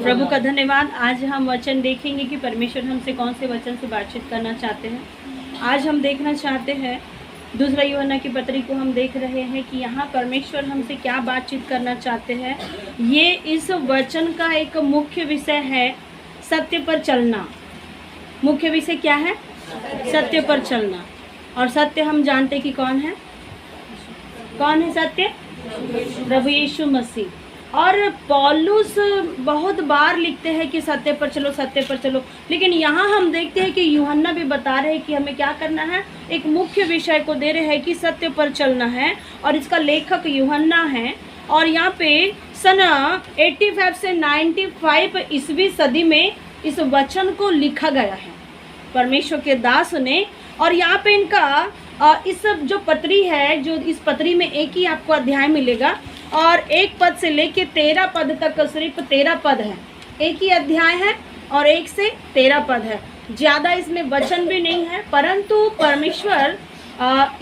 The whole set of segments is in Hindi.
प्रभु का धन्यवाद। आज हम वचन देखेंगे कि परमेश्वर हमसे कौन से वचन से बातचीत करना चाहते हैं। आज हम देखना चाहते हैं दूसरा यूहन्ना की पत्री को हम देख रहे हैं कि यहाँ परमेश्वर हमसे क्या बातचीत करना चाहते हैं। ये इस वचन का एक मुख्य विषय है, सत्य पर चलना। मुख्य विषय क्या है? सत्य पर चलना। और सत्य हम जानते कि कौन है? कौन है सत्य? प्रभु यीशु मसीह। और पौलुस बहुत बार लिखते हैं कि सत्य पर चलो, सत्य पर चलो, लेकिन यहाँ हम देखते हैं कि यूहन्ना भी बता रहे हैं कि हमें क्या करना है। एक मुख्य विषय को दे रहे हैं कि सत्य पर चलना है, और इसका लेखक यूहन्ना है। और यहाँ पे सन 85 से 95 ईस्वी सदी में इस वचन को लिखा गया है परमेश्वर के दास ने। और यहाँ पे इनका इस जो पत्री है, जो इस पत्री में एक ही आपको अध्याय मिलेगा, और 1 पद से लेके 13 पद तक सिर्फ 13 पद है। एक ही अध्याय है और 1 से 13 पद है। ज़्यादा इसमें वचन भी नहीं है, परंतु परमेश्वर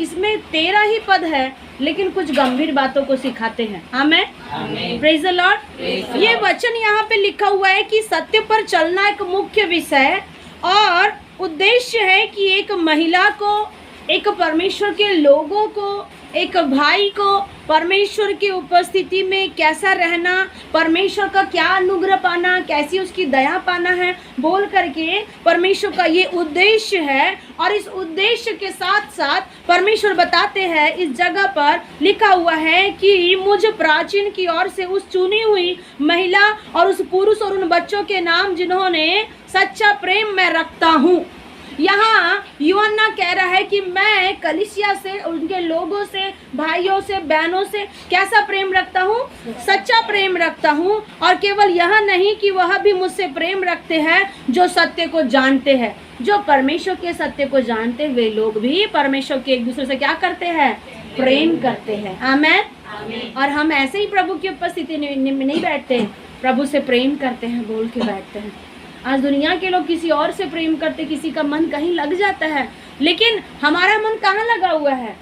इसमें 13 ही पद है, लेकिन कुछ गंभीर बातों को सिखाते हैं। आमेन, प्रेज द लॉर्ड। ये वचन यहाँ पे लिखा हुआ है कि सत्य पर चलना एक मुख्य विषय और उद्देश्य है कि एक महिला को, एक परमेश्वर के लोगों को, एक भाई को परमेश्वर की उपस्थिति में कैसा रहना, परमेश्वर का क्या अनुग्रह पाना, कैसी उसकी दया पाना है, बोल करके परमेश्वर का ये उद्देश्य है। और इस उद्देश्य के साथ साथ परमेश्वर बताते हैं, इस जगह पर लिखा हुआ है कि मुझ प्राचीन की ओर से उस चुनी हुई महिला और उस पुरुष और उन बच्चों के नाम जिन्होंने सच्चा प्रेम मैं रखता हूँ। यहाँ यूहन्ना कह रहा है कि मैं कलीसिया से, उनके लोगों से, भाइयों से, बहनों से कैसा प्रेम रखता हूँ? सच्चा प्रेम रखता हूँ। और केवल यह नहीं कि वह भी मुझसे प्रेम रखते हैं जो सत्य को जानते हैं। जो परमेश्वर के सत्य को जानते वे लोग भी परमेश्वर के एक दूसरे से क्या करते हैं? प्रेम करते हैं। आमेन। और हम ऐसे ही प्रभु की उपस्थिति में नहीं बैठते, प्रभु से प्रेम करते हैं, बोल के बैठते हैं। आज दुनिया के लोग किसी और से प्रेम करते, किसी का मन कहीं लग जाता है, लेकिन हमारा मन कहाँ लगा हुआ है?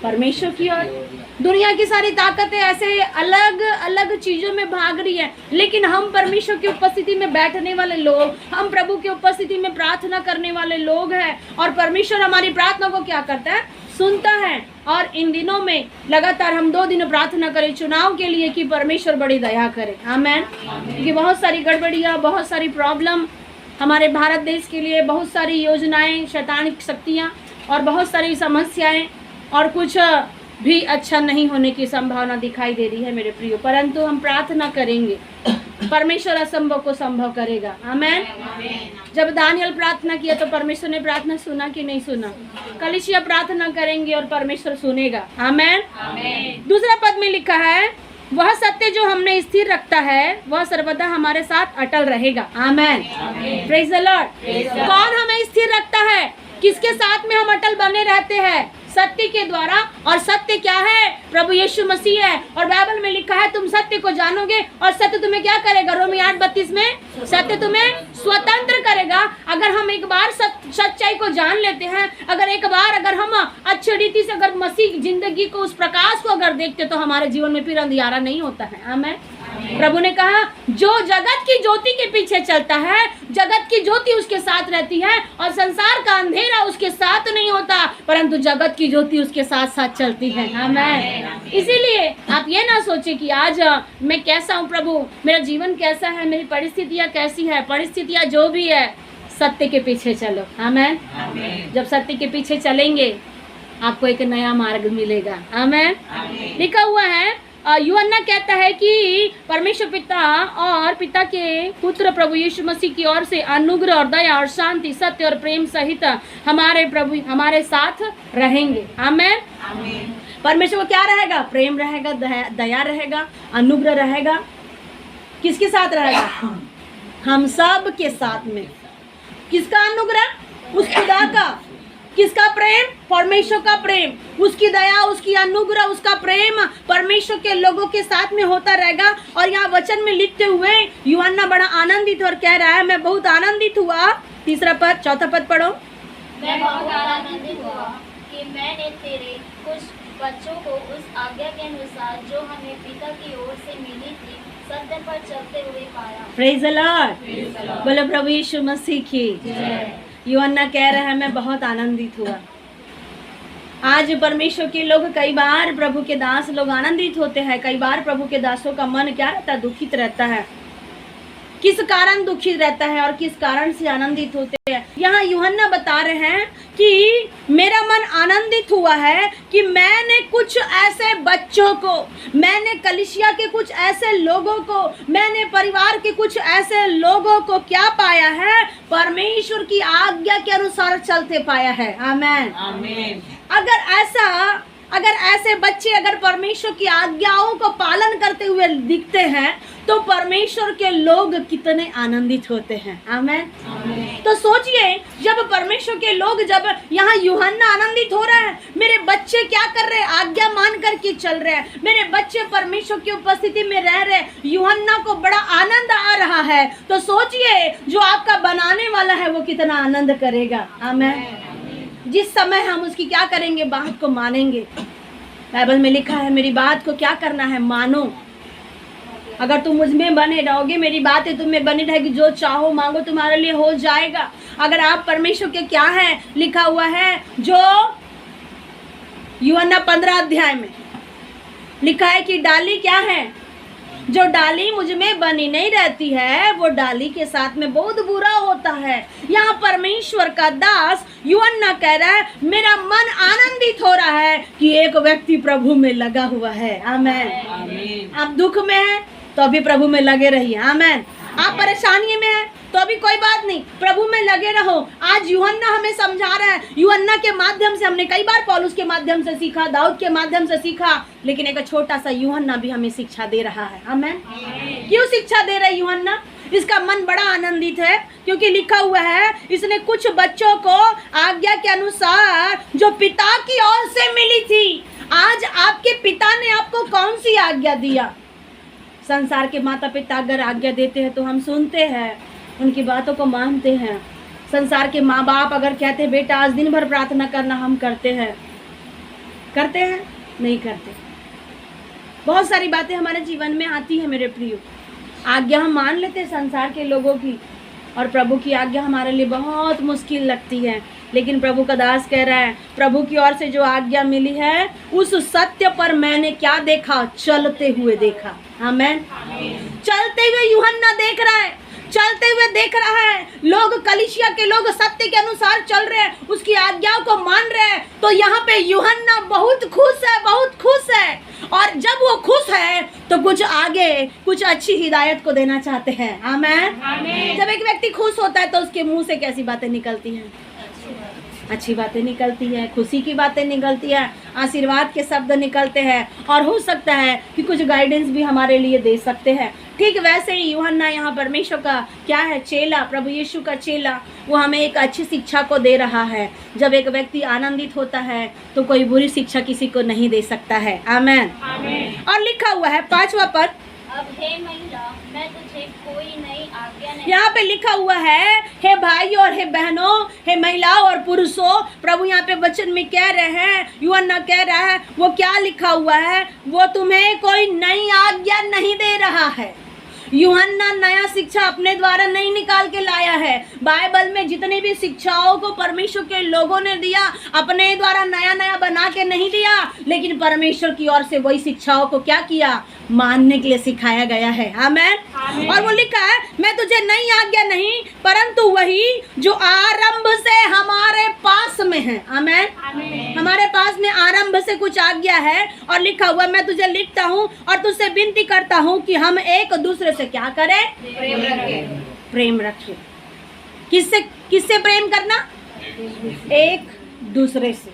परमेश्वर की ओर। दुनिया की सारी ताकतें ऐसे अलग अलग चीजों में भाग रही है, लेकिन हम परमेश्वर की उपस्थिति में बैठने वाले लोग, हम प्रभु की उपस्थिति में प्रार्थना करने वाले लोग हैं। और परमेश्वर हमारी प्रार्थना को क्या करता है? सुनता है। और इन दिनों में लगातार हम 2 दिन प्रार्थना करें चुनाव के लिए कि परमेश्वर बड़ी दया करे। आमेन। क्योंकि बहुत सारी गड़बड़ियाँ, बहुत सारी प्रॉब्लम हमारे भारत देश के लिए, बहुत सारी योजनाएं, शैतानिक शक्तियाँ और बहुत सारी समस्याएं, और कुछ भी अच्छा नहीं होने की संभावना दिखाई दे रही है मेरे प्रियो। परंतु हम प्रार्थना करेंगे, परमेश्वर असंभव को संभव करेगा। आमेन। जब दानियल प्रार्थना किया तो परमेश्वर ने प्रार्थना सुना कि नहीं सुना? कलीसिया प्रार्थना करेंगे और परमेश्वर सुनेगा। आमेन। दूसरा पद में लिखा है, वह सत्य जो हमने स्थिर रखता है वह सर्वदा हमारे साथ अटल रहेगा। आमेन। Praise the lord. कौन हमें स्थिर रखता है? किसके साथ में हम अटल बने रहते हैं? सत्य के द्वारा। और सत्य क्या है? प्रभु यीशु मसीह है। और बाइबल में लिखा है तुम सत्य को जानोगे और सत्य तुम्हें क्या करेगा? रोमी 8:32 में सत्य तुम्हें स्वतंत्र करेगा। अगर हम एक बार सच्चाई को जान लेते हैं, अगर हम अच्छी रीति से अगर मसीह जिंदगी को, उस प्रकाश को अगर देखते, तो हमारे जीवन में फिर अंधियारा नहीं होता है। आमेन। प्रभु ने कहा जो जगत की ज्योति के पीछे चलता है, जगत की ज्योति उसके साथ रहती है, और संसार का अंधेरा उसके साथ नहीं होता, परंतु जगत की ज्योति उसके साथ साथ चलती है। आमेन। इसीलिए आप ये ना सोचे कि आज मैं कैसा हूँ प्रभु, मेरा जीवन कैसा है, मेरी परिस्थितियाँ कैसी है। परिस्थितियाँ जो भी है, सत्य के पीछे चलो। आमेन। जब सत्य के पीछे चलेंगे आपको एक नया मार्ग मिलेगा। आमेन। लिखा हुआ है, यूहन्ना कहता है कि परमेश्वर पिता और पिता के पुत्र प्रभु यीशु मसीह की ओर से अनुग्रह और दया और शांति, सत्य और प्रेम सहित हमारे प्रभु हमारे साथ रहेंगे। आमेन। परमेश्वर को क्या रहेगा? प्रेम रहेगा, दया रहेगा, अनुग्रह रहेगा। किसके साथ रहेगा? हम सब के साथ में। किसका अनुग्रह? उस खुदा का। किसका प्रेम? परमेश्वर का प्रेम। उसकी दया, उसकी अनुग्रह, उसका प्रेम परमेश्वर के लोगों के साथ में होता रहेगा। और यहाँ वचन में लिखते हुए यूहन्ना बड़ा आनंदित और कह रहा है, मैं बहुत आनंदित हुआ। 3 पद, 4 पद पढ़ो। मैं बहुत आनंदित हुआ कि मैंने तेरे कुछ बच्चों को उस आज्ञा के अनुसार जो हमें पिता की ओर से मिली थी सत्य पर चलते हुए पाया। Praise the lord. बोलो प्रभु यीशु मसीह की। यूहन्ना कह रहा है मैं बहुत आनंदित हुआ। आज परमेश्वर के लोग कई बार प्रभु के दास लोग आनंदित होते हैं, कई बार प्रभु के दासों का मन क्या रहता है, दुखित रहता है। किस कारण दुखित रहता है और किस कारण से आनंदित होते हैं। यहाँ यूहन्ना बता रहे हैं कि मेरा मन आनंदित हुआ है कि मैंने कुछ ऐसे बच्चों को, मैंने कलीसिया के कुछ ऐसे लोगों को, मैंने परिवार के कुछ ऐसे लोगों को क्या पाया है, परमेश्वर की आज्ञा के अनुसार चलते पाया है। आमेन, आमेन। अगर ऐसे बच्चे अगर परमेश्वर की आज्ञाओं को पालन करते हुए दिखते हैं तो परमेश्वर के लोग कितने आनंदित होते हैं। आमेन। तो सोचिए, जब परमेश्वर के लोग, जब यहाँ यूहन्ना आनंदित हो रहा है, मेरे बच्चे क्या कर रहे हैं, आज्ञा मान करके चल रहे हैं, मेरे बच्चे परमेश्वर की उपस्थिति में रह रहे हैं, यूहन्ना को बड़ा आनंद आ रहा है। तो सोचिए जो आपका बनाने वाला है वो कितना आनंद करेगा। आमेन। जिस समय हम उसकी क्या करेंगे, बात को मानेंगे। बाइबल में लिखा है मेरी बात को क्या करना है, मानो। अगर तुम मुझ में बने रहोगे, मेरी बातें तुम में बनी रहेगी, जो चाहो मांगो तुम्हारे लिए हो जाएगा। अगर आप परमेश्वर के क्या है, लिखा हुआ है जो यूहन्ना 15 अध्याय में लिखा है कि डाली क्या है, जो डाली मुझ में बनी नहीं रहती है वो डाली के साथ में बहुत बुरा होता है। यहाँ परमेश्वर का दास यूहन्ना कह रहा है मेरा मन आनंदित हो रहा है कि एक व्यक्ति प्रभु में लगा हुआ है। आमेन। आप दुख में हैं तो अभी प्रभु में लगे रहिए। आमेन। आप परेशानी में हैं तो अभी कोई बात नहीं, प्रभु में लगे रहो। आज यूहन्ना हमें समझा रहा है। यूहन्ना के माध्यम से हमने कई बार पौलुस के माध्यम से सीखा, दाऊद के माध्यम से सीखा, लेकिन एक छोटा सा यूहन्ना भी हमें शिक्षा दे रहा है। आमेन। क्यों शिक्षा दे रहा है यूहन्ना? इसका मन बड़ा आनंदित है क्योंकि लिखा हुआ है इसने कुछ बच्चों को आज्ञा के अनुसार जो पिता की ओर से मिली थी। आज आपके पिता ने आपको कौन सी आज्ञा दिया? संसार के माता पिता अगर आज्ञा देते हैं तो हम सुनते हैं, उनकी बातों को मानते हैं। संसार के माँ बाप अगर कहते हैं बेटा आज दिन भर प्रार्थना करना, हम करते हैं? नहीं करते। बहुत सारी बातें हमारे जीवन में आती है मेरे प्रियो, आज्ञा हम मान लेते हैं संसार के लोगों की, और प्रभु की आज्ञा हमारे लिए बहुत मुश्किल लगती है। लेकिन प्रभु का दास कह रहा है प्रभु की ओर से जो आज्ञा मिली है उस सत्य पर मैंने क्या देखा, चलते हुए देखा। आमेन। चलते हुए यूहन्ना देख रहा है, चलते हुए देख रहा है। लोग, कलीसिया के लोग सत्य के अनुसार चल रहे हैं, उसकी आज्ञाओं को मान रहे हैं। तो यहाँ पे यूहन्ना बहुत खुश है, बहुत खुश है। और जब वो खुश है तो कुछ आगे कुछ अच्छी हिदायत को देना चाहते हैं। आमेन। जब एक व्यक्ति खुश होता है तो उसके मुंह से कैसी बातें निकलती हैं? अच्छी बातें निकलती है, खुशी की बातें निकलती है, आशीर्वाद के शब्द निकलते हैं, और हो सकता है कि कुछ गाइडेंस भी हमारे लिए दे सकते हैं। ठीक वैसे ही यूहन्ना यहाँ परमेश्वर का क्या है, चेला, प्रभु यीशु का चेला, वो हमें एक अच्छी शिक्षा को दे रहा है। जब एक व्यक्ति आनंदित होता है तो कोई बुरी शिक्षा किसी को नहीं दे सकता है। आमेन। और लिखा हुआ है 5वां पद, अब हे महिला मैं तुझे कोई नई आज्ञा नहीं। यहाँ पे लिखा हुआ है हे भाई और हे बहनों, हे महिलाओं और पुरुषों, प्रभु यहाँ पे वचन में कह रहे हैं, यूहन्ना कह रहा है, वो क्या लिखा हुआ है, वो तुम्हें कोई नई आज्ञा नहीं दे रहा है। यूहन्ना नया शिक्षा अपने द्वारा नहीं निकाल के लाया है। बाइबल में जितनी भी शिक्षाओं को परमेश्वर के लोगों ने दिया, अपने द्वारा नया नया बना के नहीं दिया, लेकिन परमेश्वर की ओर से वही शिक्षाओं को क्या किया, मानने के लिए सिखाया गया है। आमेन। और वो लिखा है मैं तुझे नई आज्ञा नहीं परंतु वही जो आरंभ से हमारे पास में है। आमेन। हमारे पास में आरंभ से कुछ आज्ञा है, और लिखा हुआ मैं तुझे लिखता हूँ और तुझसे विनती करता हूँ कि हम एक दूसरे से क्या करें, प्रेम रखें। किससे प्रेम करना? एक दूसरे से,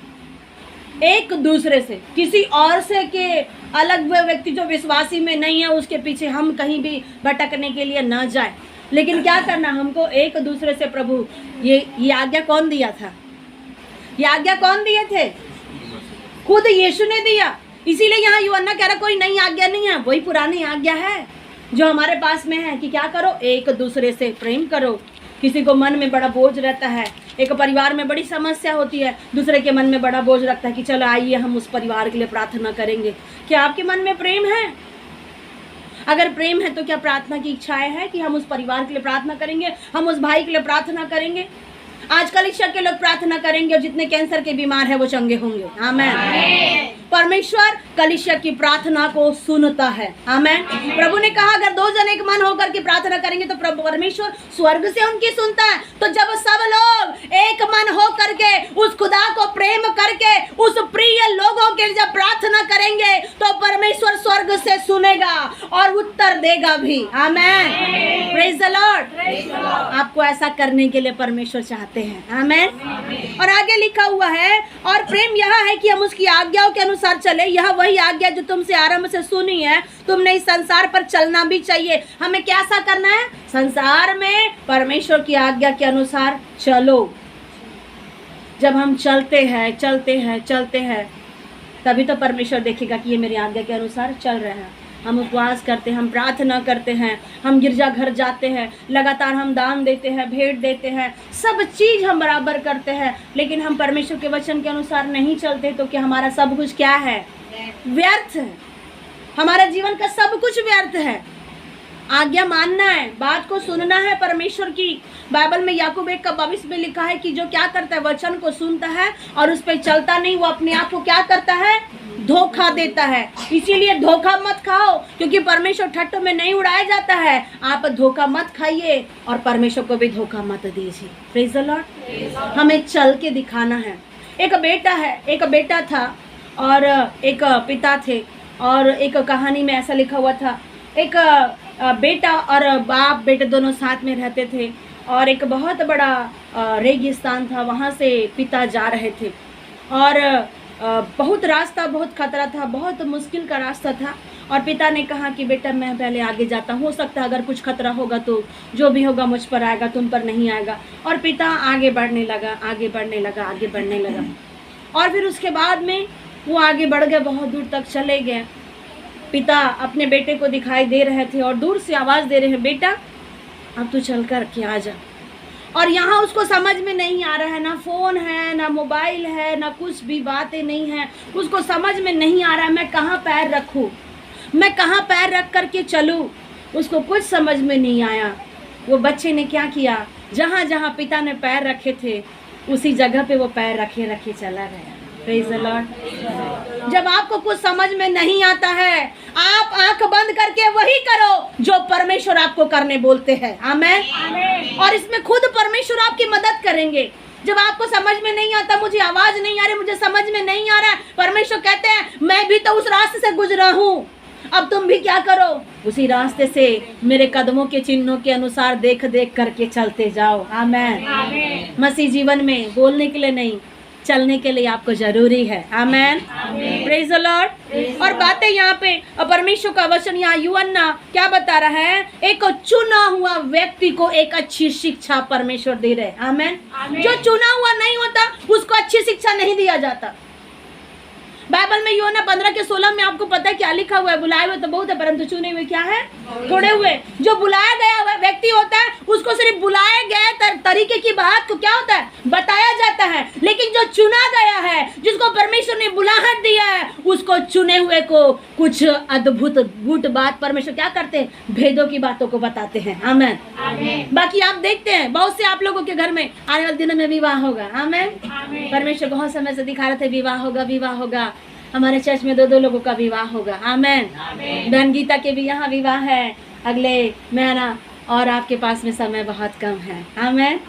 एक दूसरे से। किसी और से के अलग व्यक्ति जो विश्वासी में नहीं है उसके पीछे हम कहीं भी भटकने के लिए न जाए, लेकिन क्या करना, हमको एक दूसरे से। प्रभु ये आज्ञा कौन दिया था? ये आज्ञा कौन दिए थे? खुद यीशु ने दिया। इसीलिए यहाँ यूहन्ना कह रहा कोई नई आज्ञा नहीं है, वही पुरानी आज्ञा है जो हमारे पास में है कि क्या करो, एक दूसरे से प्रेम करो। किसी को मन में बड़ा बोझ रहता है, एक परिवार में बड़ी समस्या होती है, दूसरे के मन में बड़ा बोझ रखता है कि चलो आइए हम उस परिवार के लिए प्रार्थना करेंगे। क्या आपके मन में प्रेम है? अगर प्रेम है तो क्या प्रार्थना की इच्छाएं है कि हम उस परिवार के लिए प्रार्थना करेंगे, हम उस भाई के लिए प्रार्थना करेंगे। आज कलीसिया के लोग प्रार्थना करेंगे और जितने कैंसर के बीमार है वो चंगे होंगे। आमेन। परमेश्वर कलीसिया की प्रार्थना को सुनता है। आमेन। प्रभु ने कहा अगर दो जन एक मन होकर के प्रार्थना करेंगे तो प्रभु परमेश्वर स्वर्ग से उनकी सुनता है। तो जब सब लोग एक मन हो करके उस खुदा को प्रेम करके उस प्रिय लोगों के लिए जब प्रार्थना करेंगे तो परमेश्वर स्वर्ग से सुनेगा और उत्तर देगा भी। आमेन। Praise the lord. आपको ऐसा करने के लिए परमेश्वर चाहते हैं। आमेन। और आगे लिखा हुआ है और प्रेम यह है कि हम उसकी आज्ञाओं के अनुसार चले। यह वही आज्ञा जो तुमसे आरंभ से सुनी है, तुमने इस संसार पर चलना भी चाहिए। हमें क्या सा करना है? संसार में परमेश्वर की आज्ञा के अनुसार चलो। जब हम चलते हैं तभी तो परमेश्वर देखेगा कि ये मेरी आज्ञा के अनुसार चल रहे हैं। हम उपवास करते हैं, हम प्रार्थना करते हैं, हम गिरजाघर जाते हैं, लगातार हम दान देते हैं, भेंट देते हैं, सब चीज़ हम बराबर करते हैं, लेकिन हम परमेश्वर के वचन के अनुसार नहीं चलते तो क्या हमारा सब कुछ क्या है? व्यर्थ है। हमारा जीवन का सब कुछ व्यर्थ है। आज्ञा मानना है, बात को सुनना है परमेश्वर की। बाइबल में याकूब 1:22 में लिखा है कि जो क्या करता है, वचन को सुनता है और उस पर चलता नहीं, वो अपने आप को क्या करता है? धोखा देता है। इसीलिए धोखा मत खाओ, क्योंकि परमेश्वर ठट्टों में नहीं उड़ाया जाता है। आप धोखा मत खाइए और परमेश्वर को भी धोखा मत दीजिए। Praise the Lord. हमें चल के दिखाना है। एक बेटा था और एक पिता थे। और एक कहानी में ऐसा लिखा हुआ था, एक बेटा और बाप बेटे दोनों साथ में रहते थे और एक बहुत बड़ा रेगिस्तान था, वहाँ से पिता जा रहे थे और बहुत रास्ता, बहुत खतरा था, बहुत मुश्किल का रास्ता था। और पिता ने कहा कि बेटा मैं पहले आगे जाता हूँ, हो सकता है अगर कुछ खतरा होगा तो जो भी होगा मुझ पर आएगा, तुम पर नहीं आएगा। और पिता आगे बढ़ने लगा। और फिर उसके बाद में वो आगे बढ़ गए, बहुत दूर तक चले गए। पिता अपने बेटे को दिखाई दे रहे थे और दूर से आवाज़ दे रहे हैं, बेटा अब तू चल कर के आ जा। और यहाँ उसको समझ में नहीं आ रहा है, ना फ़ोन है, ना मोबाइल है, ना कुछ भी बातें नहीं है। उसको समझ में नहीं आ रहा है मैं कहाँ पैर रखूँ, मैं कहाँ पैर रख कर के चलूँ। उसको कुछ समझ में नहीं आया। वो बच्चे ने क्या किया, जहाँ जहाँ पिता ने पैर रखे थे उसी जगह पे वो पैर रखे चला गया। Praise the Lord. जब आपको कुछ समझ में नहीं आता है, आप आंख बंद करके वही करो जो परमेश्वर आपको करने बोलते हैं। आमेन। और इसमें खुद परमेश्वर आपकी मदद करेंगे। जब आपको समझ में नहीं आता, मुझे आवाज नहीं आ रही, मुझे समझ में नहीं आ रहा है, परमेश्वर कहते हैं मैं भी तो उस रास्ते से गुजरा हूँ, अब तुम भी क्या करो, उसी रास्ते से मेरे कदमों के चिन्हों के अनुसार देख देख करके चलते जाओ। आमेन। मसीह जीवन में बोलने के लिए नहीं, चलने के लिए आपको जरूरी है। आमेन। Praise the lord. और बातें यहाँ पे परमेश्वर का वचन यहाँ यूहन्ना क्या बता रहा है, एक चुना हुआ व्यक्ति को एक अच्छी शिक्षा परमेश्वर दे रहे। आमेन। जो चुना हुआ नहीं होता उसको अच्छी शिक्षा नहीं दिया जाता। बाइबल में यूहन्ना 15:16 में आपको पता है क्या लिखा हुआ है, बुलाए हुए तो बहुत है परंतु चुने हुए क्या है, थोड़े हुए। जो बुलाया गया हुआ व्यक्ति होता है उसको सिर्फ बुलाए गए तरीके की बात को क्या होता है, बताया जाता है। लेकिन जो चुना गया है, जिसको परमेश्वर ने बुलाहट दिया है, उसको चुने हुए को कुछ अद्भुत बात परमेश्वर क्या करते हैं, भेदों की बातों को बताते हैं। आमेन। बाकी आप देखते हैं बहुत से आप लोगों के घर में आने वाले दिनों में विवाह होगा। आमेन। परमेश्वर बहुत समय से दिखा रहे थे विवाह होगा। हमारे चर्च में 2 लोगों का विवाह होगा। आमेन। बहन गीता के भी यहाँ विवाह है अगले महीना और आपके पास में समय बहुत कम है। आमेन।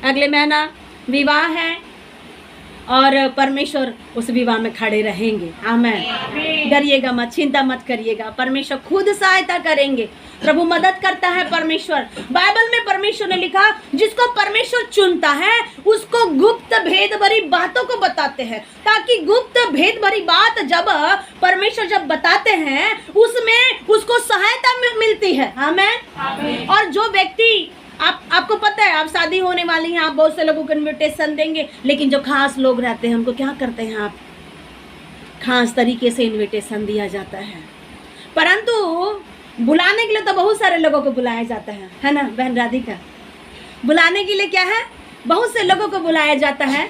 अगले महीना विवाह है और परमेश्वर उस विवाह में खड़े रहेंगे। आमेन। डरिएगा मत, चिंता मत करिएगा, परमेश्वर खुद सहायता करेंगे। प्रभु मदद करता है परमेश्वर। बाइबल में परमेश्वर ने लिखा जिसको परमेश्वर चुनता है उसको गुप्त भेद भरी बातों को बताते हैं, ताकि गुप्त भेद भरी बात जब परमेश्वर जब बताते हैं उसमें उसको सहायता मिलती है। आमेन। और जो व्यक्ति आपको पता है आप शादी होने वाली हैं, आप बहुत से लोगों को इनविटेशन देंगे, लेकिन जो खास लोग रहते हैं उनको क्या करते हैं आप, खास तरीके से इनविटेशन दिया जाता है। परंतु बुलाने के लिए तो बहुत सारे लोगों को बुलाया जाता है ना बहन राधिका, बुलाने के लिए क्या है, बहुत से लोगों को बुलाया जाता है।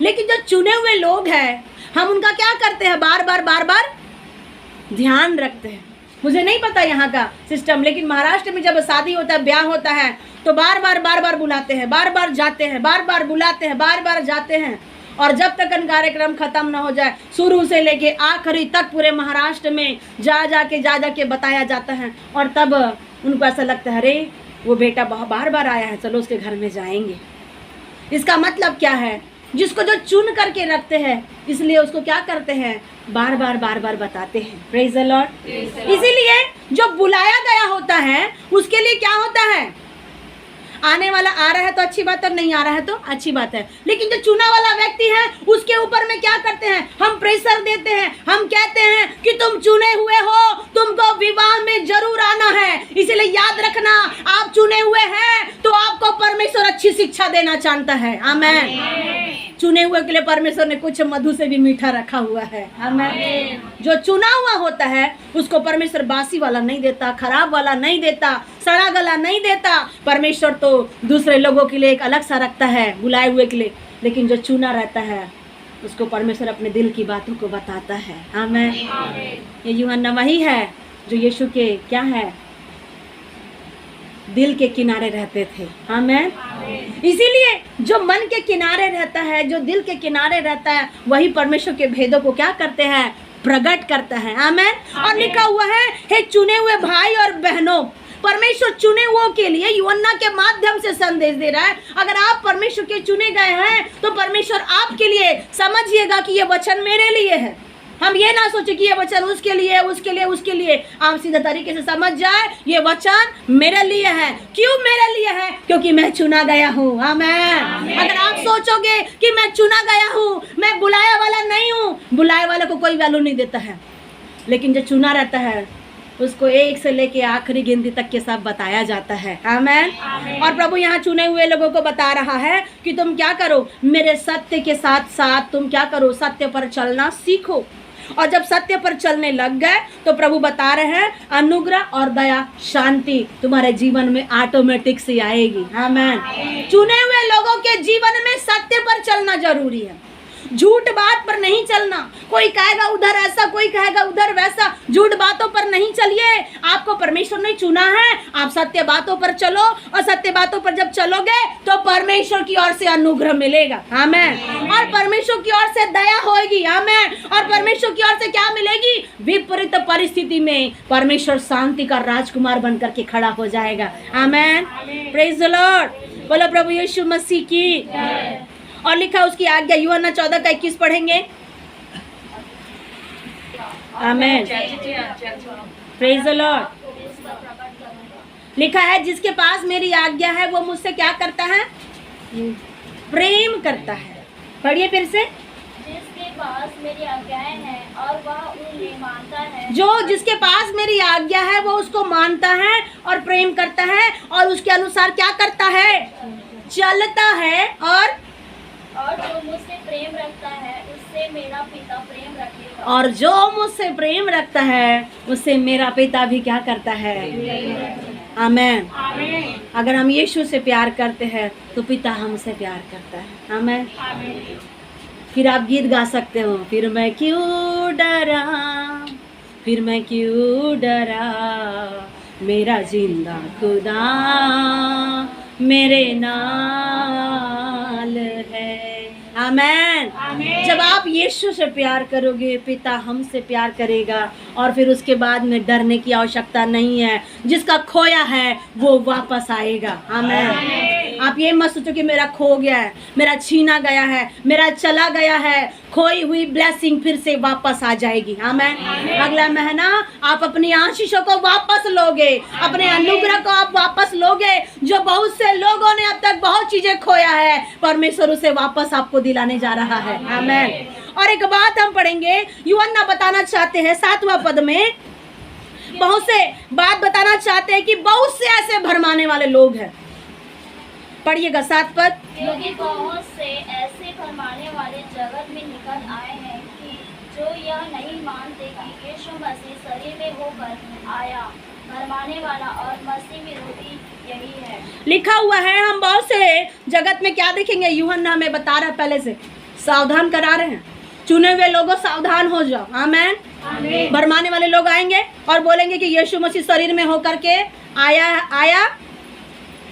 लेकिन जो चुने हुए लोग हैं हम उनका क्या करते हैं, बार बार ध्यान रखते हैं। मुझे नहीं पता यहाँ का सिस्टम, लेकिन महाराष्ट्र में जब शादी होता है, ब्याह होता है, तो बार बार बुलाते हैं, बार बार जाते हैं, बार बार बुलाते हैं, बार बार जाते हैं, और जब तक कार्यक्रम खत्म ना हो जाए, शुरू से लेके आखिरी तक पूरे महाराष्ट्र में जा के बताया जाता है। और तब उनको ऐसा लगता है, अरे वो बेटा बार बार आया है, चलो उसके घर में जाएंगे। इसका मतलब क्या है? जिसको जो चुन करके रखते हैं, इसलिए उसको क्या करते हैं, बार बार बताते हैं। Praise the Lord. इसीलिए जो बुलाया गया होता है उसके लिए क्या होता है, आने वाला आ रहा है तो अच्छी बात, और नहीं आ रहा है तो अच्छी बात है। लेकिन जो चुना वाला व्यक्ति है उसके ऊपर में क्या करते हैं, हम प्रेशर देते हैं, हम कहते हैं कि तुम चुने हुए हो, तुमको विवाह में जरूर आना है। इसलिए याद रखना, आप चुने हुए हैं तो आपको परमेश्वर अच्छी शिक्षा देना चाहता है। आमेन। चुने हुए के लिए परमेश्वर ने कुछ मधु से भी मीठा रखा हुआ है। आमेन। जो चुना हुआ होता है उसको परमेश्वर बासी वाला नहीं देता, खराब वाला नहीं देता, सड़ा गला नहीं देता। परमेश्वर तो दूसरे लोगों के लिए एक अलग सा रखता है, बुलाए हुए के लिए, लेकिन जो चुना रहता है उसको परमेश्वर अपने दिल की बातों को बताता है। आमेन। ये यूहन्ना वही है जो यीशु के क्या है, दिल के किनारे रहते थे। आमेन। इसीलिए जो मन के किनारे रहता है, जो दिल के किनारे रहता है, वही परमेश्वर के भेदों को क्या करते हैं, प्रकट करता है। आमेन। और लिखा हुआ है, हे चुने हुए भाई और बहनों, परमेश्वर चुने हुओं के लिए यूहन्ना के माध्यम से संदेश दे रहा है। अगर आप परमेश्वर के चुने गए हैं तो परमेश्वर आपके लिए, समझिएगा कि ये वचन मेरे लिए है। हम ये ना सोचे कि ये वचन उसके लिए, उसके लिए, उसके लिए। आप सीधा तरीके से समझ जाए, ये वचन मेरे लिए है। क्यों मेरे लिए है? क्योंकि मैं चुना गया हूँ। आमेन। अगर आप सोचोगे कि मैं चुना गया हूँ, मैं बुलाया वाला नहीं हूँ, बुलाए वाले को कोई वैल्यू नहीं देता है, लेकिन जो चुना रहता है उसको एक से लेके आखिरी गिनती तक के सब बताया जाता है। आमेन। और प्रभु यहाँ चुने हुए लोगों को बता रहा है कि तुम क्या करो, मेरे सत्य के साथ साथ तुम क्या करो, सत्य पर चलना सीखो। और जब सत्य पर चलने लग गए तो प्रभु बता रहे हैं, अनुग्रह और दया, शांति तुम्हारे जीवन में ऑटोमेटिक से आएगी। आमेन। चुने हुए लोगों के जीवन में सत्य पर चलना जरूरी है, झूठ बात पर नहीं चलना। कोई कहेगा उधर ऐसा, कोई कहेगा उधर वैसा, झूठ बातों पर नहीं चलिए। आपको परमेश्वर ने चुना है, आप सत्य बातों पर चलो, और सत्य बातों पर जब चलोगे तो परमेश्वर की ओर से अनुग्रह मिलेगा। आमेन। और परमेश्वर की ओर से दया होगी। आमेन। और परमेश्वर की ओर से क्या मिलेगी, विपरीत परिस्थिति में परमेश्वर शांति का राजकुमार बनकर के खड़ा हो जाएगा। आमेन। Praise the lord. बोलो प्रभु यीशु मसीह की। और लिखा उसकी आज्ञा, यूहन्ना 14:21 पढ़ेंगे। आमेन। Praise the lord. लिखा है, जिसके पास मेरी आज्ञा है वो मुझसे क्या करता है, प्रेम करता है। पढ़िए फिर से। जिसके पास मेरी आज्ञाएं हैं और वह उन्हें मानता है। जो जिसके पास मेरी आज्ञा है वो उसको मानता है और प्रेम करता है, और उसके अनुसार क्या करता है, चलता है। और जो मुझसे प्रेम रखता है उससे मेरा पिता प्रेम रखेगा। और जो मुझसे प्रेम रखता है उससे मेरा पिता भी क्या करता है। आमेन। अगर हम यीशु से प्यार करते हैं तो पिता हमसे प्यार करता है। आमेन। फिर आप गीत गा सकते हो, फिर मैं क्यों डरा, फिर मैं क्यों डरा, मेरा जिंदा खुदा मेरे नाल है। आमेन। जब आप यीशु से प्यार करोगे, पिता हमसे प्यार करेगा, और फिर उसके बाद में डरने की आवश्यकता नहीं है। जिसका खोया है वो वापस आएगा। आमेन। आप ये मत सोचो कि मेरा खो गया है, मेरा छीना गया है, मेरा चला गया है। खोई हुई ब्लेसिंग फिर से वापस आ जाएगी। आमेन। अगला महीना आप अपनी आशीषों को वापस लोगे, अपने अनुग्रह को आप वापस लोगे। जो बहुत से लोगों ने अब तक बहुत चीजें खोया है, परमेश्वर उसे वापस आपको दिलाने जा रहा है। आमेन। और एक बात हम पढ़ेंगे, यूहन्ना बताना चाहते हैं 7वां पद में, बहुत से बात बताना चाहते हैं कि बहुत से ऐसे भरमाने वाले लोग हैं। पढ़िएगा 7 पद। क्योंकि बहुत से ऐसे भरमाने वाले जगत में निकल आए हैं कि जो यह नहीं मानते कि यीशु मसीह शरीर में होकर आया। भरमाने वाला और मसीह विरोधी यही है। लिखा हुआ है, हम बहुत से जगत में क्या देखेंगे, यूहन्ना हमें बता रहा है, पहले से सावधान करा रहे हैं, चुने हुए लोगों सावधान हो जाओ। आमेन। भरमाने वाले लोग आएंगे और बोलेंगे कि यीशु मसीह शरीर में होकर के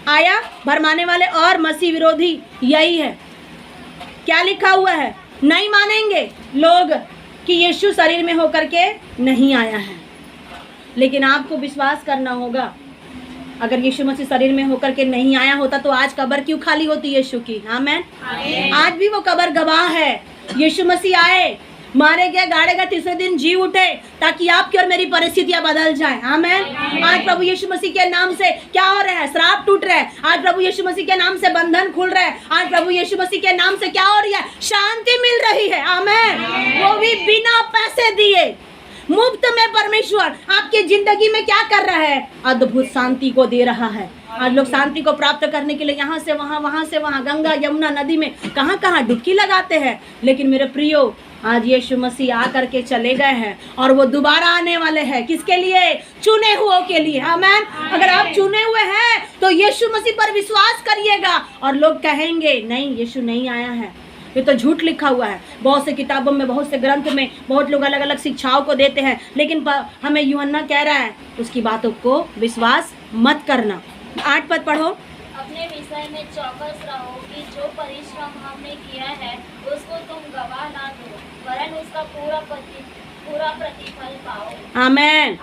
आया। भरमाने वाले और मसीह विरोधी यही है। क्या लिखा हुआ है? नहीं मानेंगे लोग कि यीशु शरीर में होकर के नहीं आया है। लेकिन आपको विश्वास करना होगा, अगर यीशु मसीह शरीर में होकर के नहीं आया होता तो आज कब्र क्यों खाली होती यीशु की? आमीन। आज भी वो कब्र गवाह है। यीशु मसीह आए, मारे गए, गाड़े गए, तीसरे दिन जी उठे ताकि आपकी और मेरी परिस्थितियां बदल जाएं। आमीन। आज प्रभु यीशु मसीह के नाम से क्या हो रहा है? श्राप टूट रहा है। आज प्रभु यीशु मसीह के नाम से बंधन खुल रहा है। आज प्रभु यीशु मसीह के नाम से क्या हो रही है? शांति मिल रही है। आमीन। वो भी बिना पैसे दिए, मुफ्त में परमेश्वर आपकी जिंदगी में क्या कर रहा है? अद्भुत शांति को दे रहा है। आज लोग शांति को प्राप्त करने के लिए यहाँ से वहाँ, वहाँ से वहाँ, गंगा यमुना नदी में कहाँ कहाँ डुबकी लगाते हैं। लेकिन मेरे प्रियो, आज यीशु मसीह आकर के चले गए हैं और वो दोबारा आने वाले हैं। किसके लिए? चुने हुओं के लिए। आमीन। अगर आप चुने हुए हैं तो यीशु मसीह पर विश्वास करिएगा और लोग कहेंगे नहीं, यीशु नहीं आया है, ये तो झूठ लिखा हुआ है। बहुत से किताबों में, बहुत से ग्रंथ में बहुत लोग अलग अलग शिक्षाओं को देते हैं, लेकिन हमें यूहन्ना कह रहा है उसकी बातों को विश्वास मत करना। 8 पद पढ़ो। अपने विषय में चौकस रहो कि जो परिश्रम हमने किया है उसको तुम गवा ना दो, वरन उसका पूरा प्रतिफल पाओ। आमेन।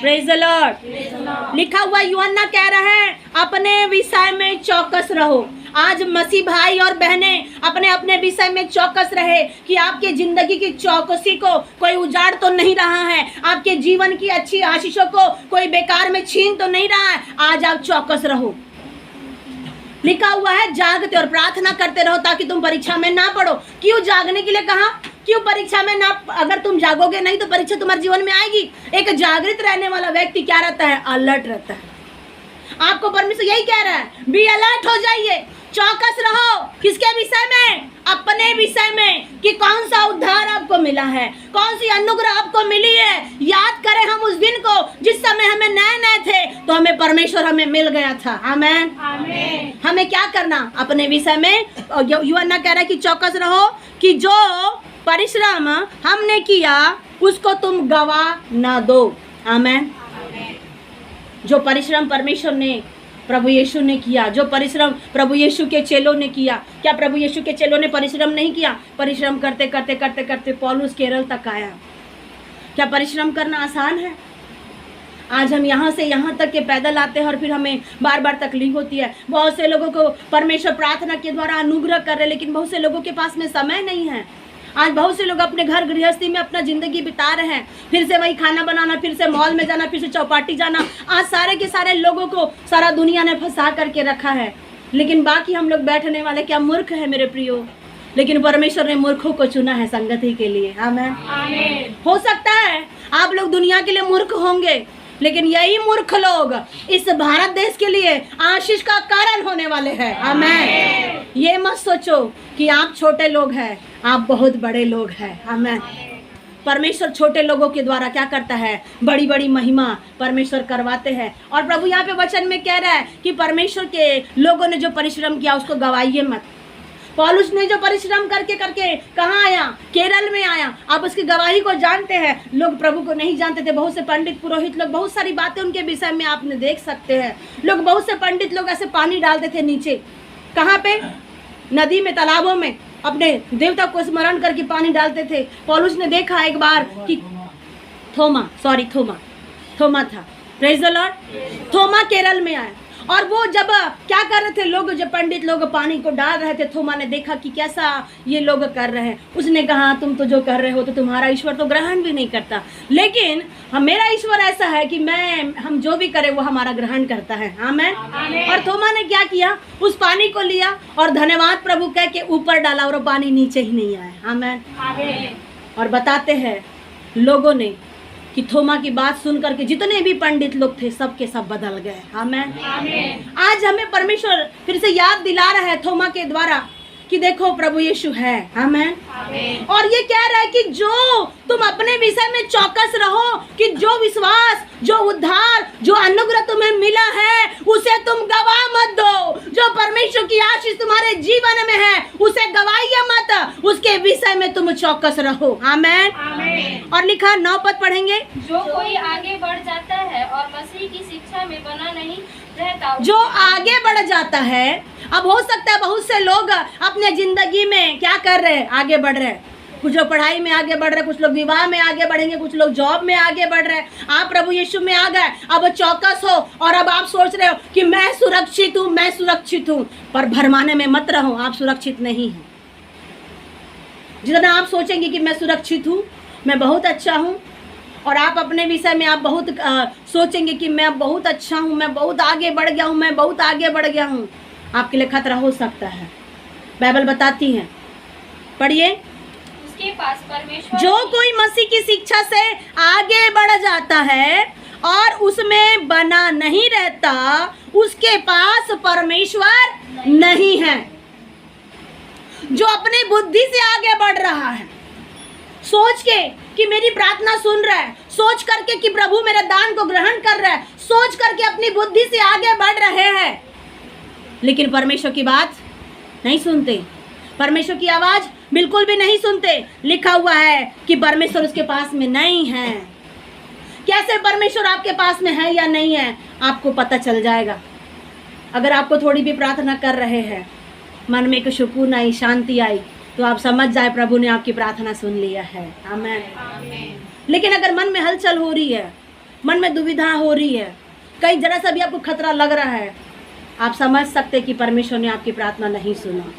Praise the lord. लिखा हुआ यूहन्ना कह रहा है अपने विषय में चौकस रहो। आज मसीह भाई और बहनें अपने अपने विषय में चौकस रहे कि आपके जिंदगी की चौकसी को कोई उजाड़ तो नहीं रहा है, आपके जीवन की अच्छी आशीषों को कोई बेकार में छीन तो नहीं रहा है। आज आप चौकस रहो। लिखा हुआ है जागते और प्रार्थना करते रहो ताकि तुम परीक्षा में ना पड़ो। क्यों जागने के लिए कहा? क्यों परीक्षा में ना? अगर तुम जागोगे नहीं तो परीक्षा तुम्हारे जीवन में आएगी। एक जागृत रहने वाला व्यक्ति क्या रहता है? अलर्ट रहता है। आपको परमेश्वर यही कह रहा है, बी अलर्ट हो जाइए, चौकस रहो। किसके विषय में? अपने विषय में, कि कौन सा उद्धार आपको मिला है, कौन सी अनुग्रह आपको मिली है। याद करें हम उस दिन को जिस समय हमें नए नए थे तो हमें परमेश्वर हमें मिल गया था। आमीन। हमें क्या करना? अपने विषय में। यूहन्ना कह रहा है कि चौकस रहो कि जो परिश्रम हमने किया उसको तुम गवा ना दो। आमीन। जो परिश्रम परमेश्वर ने, प्रभु यीशु ने किया, जो परिश्रम प्रभु यीशु के चेलों ने किया, क्या प्रभु यीशु के चेलों ने परिश्रम नहीं किया? परिश्रम करते करते करते करते पौलुस केरल तक आया। क्या परिश्रम करना आसान है? आज हम यहाँ से यहाँ तक के पैदल आते हैं और फिर हमें बार बार तकलीफ होती है। बहुत से लोगों को परमेश्वर प्रार्थना के द्वारा अनुग्रह कर रहे, लेकिन बहुत से लोगों के पास में समय नहीं है। आज बहुत से लोग अपने घर गृहस्थी में अपना जिंदगी बिता रहे हैं, फिर से वही खाना बनाना, फिर से मॉल में जाना, फिर से चौपाटी जाना। आज सारे के सारे लोगों को सारा दुनिया ने फंसा करके रखा है, लेकिन बाकी हम लोग बैठने वाले क्या मूर्ख है मेरे प्रियो? लेकिन परमेश्वर ने मूर्खों को चुना है संगति के लिए। आमीन। हो सकता है आप लोग दुनिया के लिए मूर्ख होंगे, लेकिन यही मूर्ख लोग इस भारत देश के लिए आशीष का कारण होने वाले हैं। आमीन। ये मत सोचो कि आप छोटे लोग हैं, आप बहुत बड़े लोग हैं। आमीन। परमेश्वर छोटे लोगों के द्वारा क्या करता है? बड़ी बड़ी महिमा परमेश्वर करवाते हैं। और प्रभु यहाँ पे वचन में कह रहा है कि परमेश्वर के लोगों ने जो परिश्रम किया उसको गवाइए मत। पौलुस ने जो परिश्रम करके करके कहाँ आया? केरल में आया। आप उसकी गवाही को जानते हैं। लोग प्रभु को नहीं जानते थे। बहुत से पंडित पुरोहित लोग, बहुत सारी बातें उनके विषय में आपने देख सकते हैं। लोग, बहुत से पंडित लोग ऐसे पानी डालते थे नीचे, कहाँ पे? नदी में, तालाबों में, अपने देवता को स्मरण करके पानी डालते थे। पौलुस ने देखा एक बार कि थोमा था। Praise the lord. थोमा केरल में आया और वो जब क्या कर रहे थे, लोग जब पंडित लोग पानी को डाल रहे थे, थोमा ने देखा कि कैसा ये लोग कर रहे हैं। उसने कहा तुम तो जो कर रहे हो तो तुम्हारा ईश्वर तो ग्रहण भी नहीं करता, लेकिन मेरा ईश्वर ऐसा है कि हम जो भी करें वो हमारा ग्रहण करता है। आमीन। और थोमा ने क्या किया? उस पानी को लिया और धन्यवाद प्रभु कह के ऊपर डाला और वो पानी नीचे ही नहीं आया। आमीन। और बताते हैं लोगों ने कि थोमा की बात सुन करके जितने भी पंडित लोग थे सब के सब बदल गए। आमीन। आज हमें परमेश्वर फिर से याद दिला रहा है थोमा के द्वारा कि देखो प्रभु यीशु है। आमीन। और ये कह रहा है कि जो तुम अपने विषय में चौकस रहो कि जो विश्वास, जो उद्धार, जो अनुग्रह तुम्हें मिला है उसे तुम गवा मत दो। जो परमेश्वर की आशीष तुम्हारे जीवन में है उसे गवाइए मत, उसके विषय में तुम चौकस रहो। आमेन। और लिखा 9 पद पढ़ेंगे। जो कोई आगे बढ़ जाता है और मसीह की शिक्षा में बना नहीं रहता, जो आगे बढ़ जाता है, अब हो सकता है बहुत से लोग अपने जिंदगी में क्या कर रहे हैं, आगे बढ़ रहे हैं। कुछ लोग पढ़ाई में आगे बढ़ रहे हैं, कुछ लोग विवाह में आगे बढ़ेंगे, कुछ लोग जॉब में आगे बढ़ रहे हैं। आप प्रभु यीशु में आ गए, अब चौकस हो और अब आप सोच रहे हो कि मैं सुरक्षित हूँ, मैं सुरक्षित हूँ। पर भरमाने में मत रहो, आप सुरक्षित नहीं हैं। जितना आप सोचेंगे कि मैं सुरक्षित हूँ, मैं बहुत अच्छा हूँ, और आप अपने विषय में आप बहुत सोचेंगे कि मैं बहुत अच्छा हूँ, मैं बहुत आगे बढ़ गया हूँ, मैं बहुत आगे बढ़ गया हूँ, आपके लिए खतरा हो सकता है। बाइबल बताती है, पढ़िए। उसके पास परमेश्वर जो कोई मसीह की शिक्षा से आगे बढ़ जाता है और उसमें बना नहीं रहता, उसके पास परमेश्वर नहीं है। जो अपनी बुद्धि से आगे बढ़ रहा है, सोच के कि मेरी प्रार्थना सुन रहा है, सोच करके कि प्रभु मेरे दान को ग्रहण कर रहा है, सोच करके अपनी बुद्धि से आगे बढ़ रहे हैं, लेकिन परमेश्वर की बात नहीं सुनते, परमेश्वर की आवाज बिल्कुल भी नहीं सुनते। लिखा हुआ है कि परमेश्वर उसके पास में नहीं है। कैसे परमेश्वर आपके पास में है या नहीं है, आपको पता चल जाएगा। अगर आपको थोड़ी भी प्रार्थना कर रहे हैं, मन में एक सुकून आई, शांति आई, तो आप समझ जाए प्रभु ने आपकी प्रार्थना सुन लिया है। आमीन। लेकिन अगर मन में हलचल हो रही है, मन में दुविधा हो रही है, कहीं जरा सा भी आपको खतरा लग रहा है, आप समझ सकते कि परमेश्वर ने आपकी प्रार्थना नहीं सुना।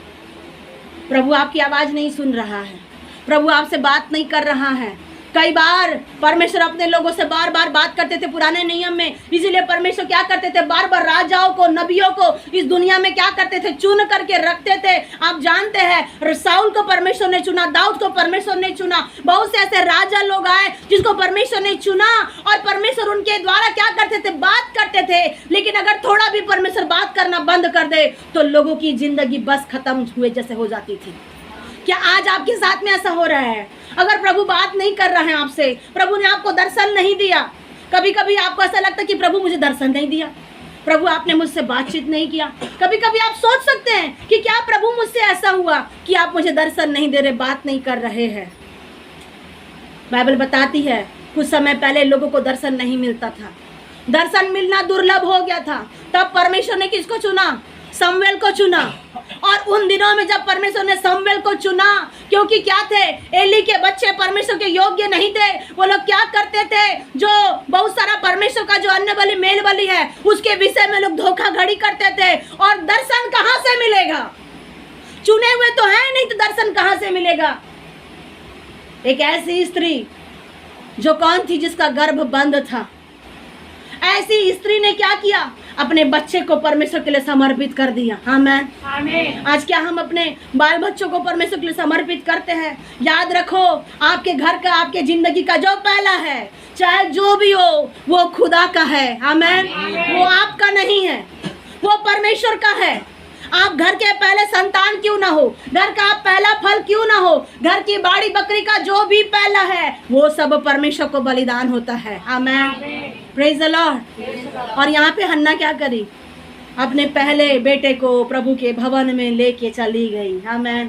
प्रभु आपकी आवाज़ नहीं सुन रहा है, प्रभु आपसे बात नहीं कर रहा है। कई बार परमेश्वर अपने लोगों से बार बार बात करते थे पुराने नियम में, इसीलिए परमेश्वर क्या करते थे, बार बार राजाओं को, नबियों को इस दुनिया में क्या करते थे, चुन करके रखते थे। आप जानते हैं साउल को परमेश्वर ने चुना, दाऊद को परमेश्वर ने चुना, बहुत से ऐसे राजा लोग आए जिसको परमेश्वर ने चुना, और परमेश्वर उनके द्वारा क्या करते थे, बात करते थे। लेकिन अगर थोड़ा भी परमेश्वर बात करना बंद कर दे तो लोगों की जिंदगी बस खत्म हुए जैसे हो जाती थी। क्या आज आपके साथ में ऐसा हो रहा है? अगर प्रभु बात नहीं कर रहा है आपसे, प्रभु ने आपको दर्शन नहीं दिया, कभी कभी आपको ऐसा लगता है कि प्रभु मुझे दर्शन नहीं दिया, प्रभु आपने मुझसे बातचीत नहीं किया। कभी कभी आप सोच सकते हैं कि क्या प्रभु मुझसे ऐसा हुआ कि आप मुझे दर्शन नहीं दे रहे, बात नहीं कर रहे हैं। बाइबल बताती है कुछ समय पहले लोगों को दर्शन नहीं मिलता था, दर्शन मिलना दुर्लभ हो गया था। तब परमेश्वर ने किसको चुना? शमूएल को चुना। और उन दिनों में जब परमेश्वर ने शमूएल को चुना, क्योंकि क्या थे, एली के बच्चे परमेश्वर के योग्य नहीं थे। वो लोग क्या करते थे, जो बहुत सारा परमेश्वर का जो अन्न बलि मेल बलि है उसके विषय में लोग धोखाधड़ी करते थे। और दर्शन कहाँ से मिलेगा? चुने हुए तो है नहीं, तो दर्शन कहाँ से मिलेगा? एक ऐसी स्त्री जो कौन थी, जिसका गर्भ बंद था, ऐसी स्त्री ने क्या किया, अपने बच्चे को परमेश्वर के लिए समर्पित कर दिया। आमीन। आज क्या हम अपने बाल बच्चों को परमेश्वर के लिए समर्पित करते हैं? याद रखो, आपके घर का, आपके जिंदगी का जो पहला है, चाहे जो भी हो, वो खुदा का है। आमीन। वो आपका नहीं है, वो परमेश्वर का है। आप घर के पहले संतान क्यों ना हो, घर का आप पहला फल क्यों ना हो, घर की बाड़ी बकरी का जो भी पहला है, वो सब परमेश्वर को बलिदान होता है। आमीन। Praise the lord. और यहाँ पे हन्ना क्या करी, अपने पहले बेटे को प्रभु के भवन में लेके चली गई। आमीन।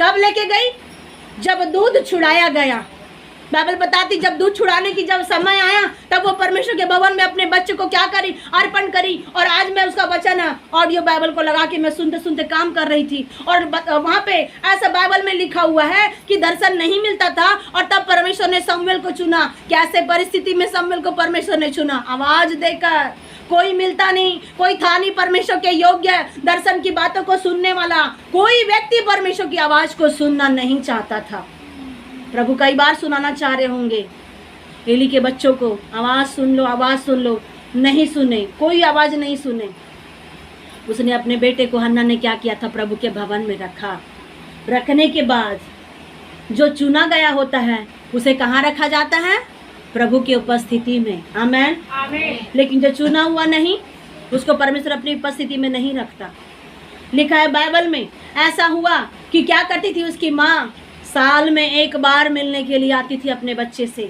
कब लेके गई? जब दूध छुड़ाया गया। बाइबल बताती जब दूध छुड़ाने की जब समय आया, तब वो परमेश्वर के भवन में अपने बच्चे को क्या करी, अर्पण करी। और आज मैं उसका वचन ऑडियो बाइबल को लगा के मैं सुनते सुनते काम कर रही थी, और वहाँ पे ऐसा बाइबल में लिखा हुआ है कि दर्शन नहीं मिलता था, और तब परमेश्वर ने शमूएल को चुना। कैसे परिस्थिति में शमूएल को परमेश्वर ने चुना? आवाज देकर। कोई मिलता नहीं, कोई था नहीं परमेश्वर के योग्य दर्शन की बातों को सुनने वाला। कोई व्यक्ति परमेश्वर की आवाज को सुनना नहीं चाहता था। प्रभु कई बार सुनाना चाह रहे होंगे एली के बच्चों को, आवाज़ सुन लो, आवाज़ सुन लो, नहीं सुने, कोई आवाज़ नहीं सुने। उसने अपने बेटे को, हन्ना ने क्या किया था, प्रभु के भवन में रखा। रखने के बाद जो चुना गया होता है उसे कहाँ रखा जाता है? प्रभु की उपस्थिति में। आमीन। लेकिन जो चुना हुआ नहीं, उसको परमेश्वर अपनी उपस्थिति में नहीं रखता। लिखा है बाइबल में, ऐसा हुआ कि क्या करती थी उसकी माँ, साल में एक बार मिलने के लिए आती थी अपने बच्चे से।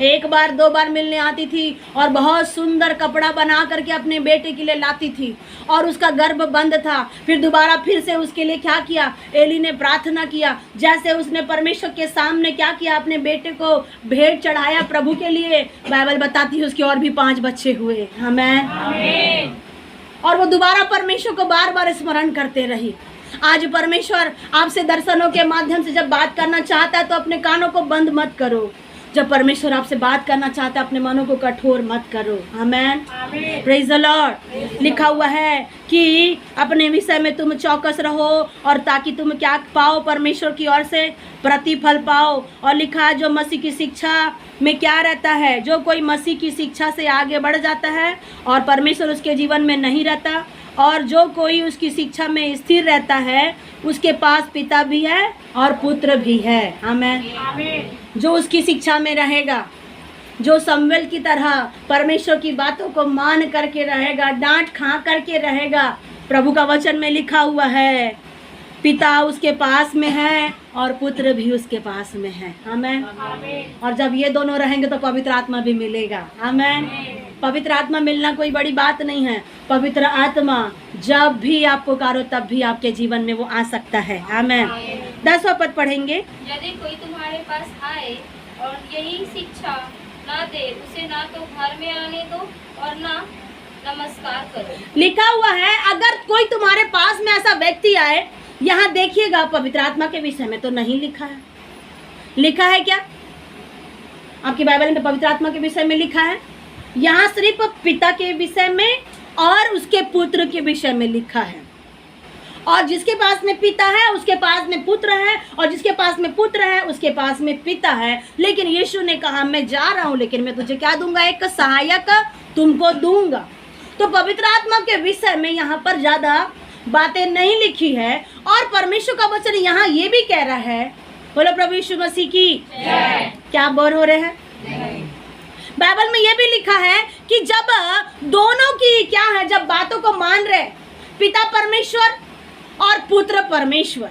एक बार 2 बार मिलने आती थी और बहुत सुंदर कपड़ा बना करके अपने बेटे के लिए लाती थी और उसका गर्भ बंद था। फिर से उसके लिए क्या किया, एली ने प्रार्थना किया। जैसे उसने परमेश्वर के सामने क्या किया, अपने बेटे को भेंट चढ़ाया प्रभु के लिए, बाइबल बताती है उसके और भी 5 बच्चे हुए। आमीन। और वो दोबारा परमेश्वर को बार बार स्मरण करते रही। आज परमेश्वर आपसे दर्शनों के माध्यम से जब बात करना चाहता है तो अपने कानों को बंद मत करो। जब परमेश्वर आपसे बात करना चाहता है अपने मनों को कठोर मत करो। आमेन, प्रेज द लॉर्ड। लिखा हुआ है कि अपने विषय में तुम चौकस रहो और ताकि तुम क्या पाओ, परमेश्वर की ओर से प्रतिफल पाओ। और लिखा है जो मसीह की शिक्षा में क्या रहता है, जो कोई मसीह की शिक्षा से आगे बढ़ जाता है और परमेश्वर उसके जीवन में नहीं रहता, और जो कोई उसकी शिक्षा में स्थिर रहता है उसके पास पिता भी है और पुत्र भी है। आमीन। जो उसकी शिक्षा में रहेगा, जो शमूएल की तरह परमेश्वर की बातों को मान करके रहेगा, डांट खा करके रहेगा, प्रभु का वचन में लिखा हुआ है पिता उसके पास में है और पुत्र भी उसके पास में है। आमीन। और जब ये दोनों रहेंगे तो पवित्र आत्मा भी मिलेगा। आमीन। पवित्र आत्मा मिलना कोई बड़ी बात नहीं है। पवित्र आत्मा जब भी आप पुकारो तब भी आपके जीवन में वो आ सकता है। आमीन। 10वां पद पढ़ेंगे। यदि कोई तुम्हारे पास आए और यही शिक्षा ना दे, उसे ना तो घर में आने दो और ना नमस्कार करो। लिखा हुआ है अगर कोई तुम्हारे पास में ऐसा व्यक्ति आए, यहाँ देखिएगा पवित्र आत्मा के विषय में तो नहीं लिखा है। लिखा है क्या आपकी बाइबल में? पवित्र आत्मा के विषय में लिखा है। यहाँ सिर्फ पिता के विषय में और उसके पुत्र के विषय में लिखा है। और जिसके पास में पिता है उसके पास में पुत्र है, और जिसके पास में पुत्र है उसके पास में पिता है। लेकिन यीशु ने कहा मैं जा रहा हूँ लेकिन मैं तुझे क्या दूंगा, एक सहायक तुमको दूंगा। तो पवित्र आत्मा के विषय में यहाँ पर ज्यादा बातें नहीं लिखी है। और परमेश्वर का वचन यहाँ ये भी कह रहा है, बोलो प्रभु यीशु मसीह की जय। क्या बोर हो रहे हैं? बाइबल में ये भी लिखा है कि जब दोनों की क्या है, जब बातों को मान रहे पिता परमेश्वर और पुत्र परमेश्वर,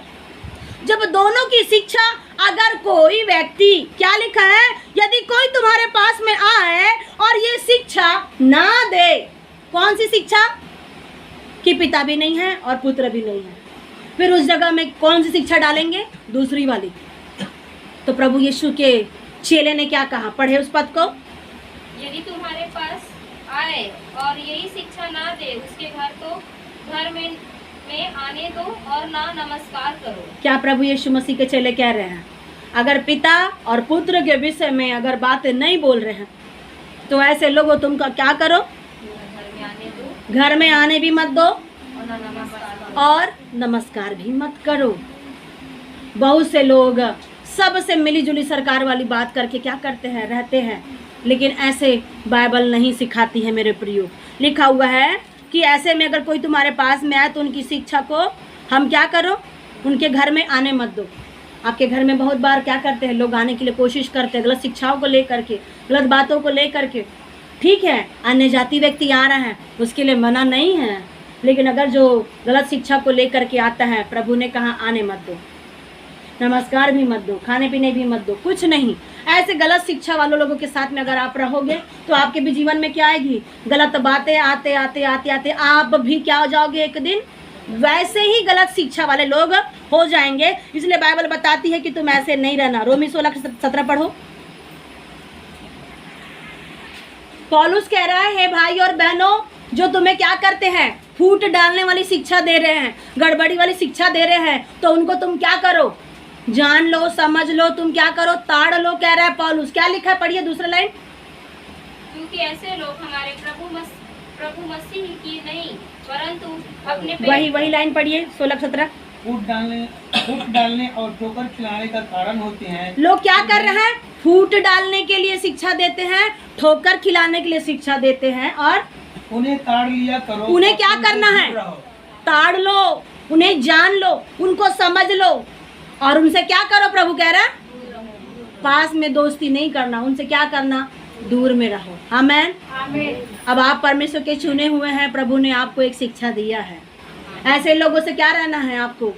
जब दोनों की शिक्षा अगर कोई व्यक्ति, क्या लिखा है, यदि कोई तुम्हारे पास में आए और ये शिक्षा ना दे, कौन सी शिक्षा? कि पिता भी नहीं है और पुत्र भी नहीं है, फिर उस जगह में कौन सी शिक्षा डालेंगे? दूसरी वाली। तो प्रभु यीशु के चेले ने क्या कहा, पढ़े उस पद को। यदि तुम्हारे पास आए और यही शिक्षा ना दे, उसके घर में आने दो और ना नमस्कार करो। क्या प्रभु यीशु मसीह के चेले कह रहे हैं? अगर पिता और पुत्र के विषय में अगर बातें नहीं बोल रहे हैं तो ऐसे लोगों तुमका क्या करो, घर में आने भी मत दो और नमस्कार भी मत करो। बहुत से लोग सबसे मिली जुली सरकार वाली बात करके क्या करते हैं, रहते हैं, लेकिन ऐसे बाइबल नहीं सिखाती है मेरे प्रियो। लिखा हुआ है कि ऐसे में अगर कोई तुम्हारे पास में आए तो उनकी शिक्षा को हम क्या करो, उनके घर में आने मत दो। आपके घर में बहुत बार क्या करते हैं लोग, आने के लिए कोशिश करते हैं, गलत शिक्षाओं को लेकर के, गलत बातों को लेकर के। ठीक है, अन्य जाति व्यक्ति आ रहे हैं उसके लिए मना नहीं है, लेकिन अगर जो गलत शिक्षा को लेकर के आता है, प्रभु ने कहा आने मत दो, नमस्कार भी मत दो, खाने पीने भी मत दो, कुछ नहीं। ऐसे गलत शिक्षा वालों लोगों के साथ में अगर आप रहोगे तो आपके भी जीवन में क्या आएगी, गलत बातें आते आते आते आते आप भी क्या हो जाओगे, एक दिन वैसे ही गलत शिक्षा वाले लोग हो जाएंगे। इसलिए बाइबल बताती है कि तुम ऐसे नहीं रहना। रोमी 16:17 पढ़ो। पौलुस कह रहा है, हे भाई और बहनों, जो तुम्हें क्या करते हैं, फूट डालने वाली शिक्षा दे रहे हैं, गड़बड़ी वाली शिक्षा दे रहे हैं, तो उनको तुम क्या करो, जान लो, समझ लो, तुम क्या करो, ताड़ लो, कह रहा है पौलुस। क्या लिखा है, पढ़िए दूसरा लाइन। क्योंकि ऐसे लोग हमारे प्रभु मसीह की नहीं परंतु अपने वही लाइन पढ़िए 16-17। फूट डालने और ठोकर खिलाने का कारण होते हैं। लोग क्या कर रहे हैं, फूट डालने के लिए शिक्षा देते हैं, ठोकर खिलाने के लिए शिक्षा देते हैं, और उन्हें ताड़ लिया करो। उन्हें क्या करना है, ताड़ लो, उन्हें जान लो, उनको समझ लो, और उनसे क्या करो, प्रभु कह रहा है पास में दोस्ती नहीं करना, उनसे क्या करना, दूर में रहो। आमीन। अब आप परमेश्वर के चुने हुए हैं, प्रभु ने आपको एक शिक्षा दिया है। ऐसे लोगों से क्या रहना है, आपको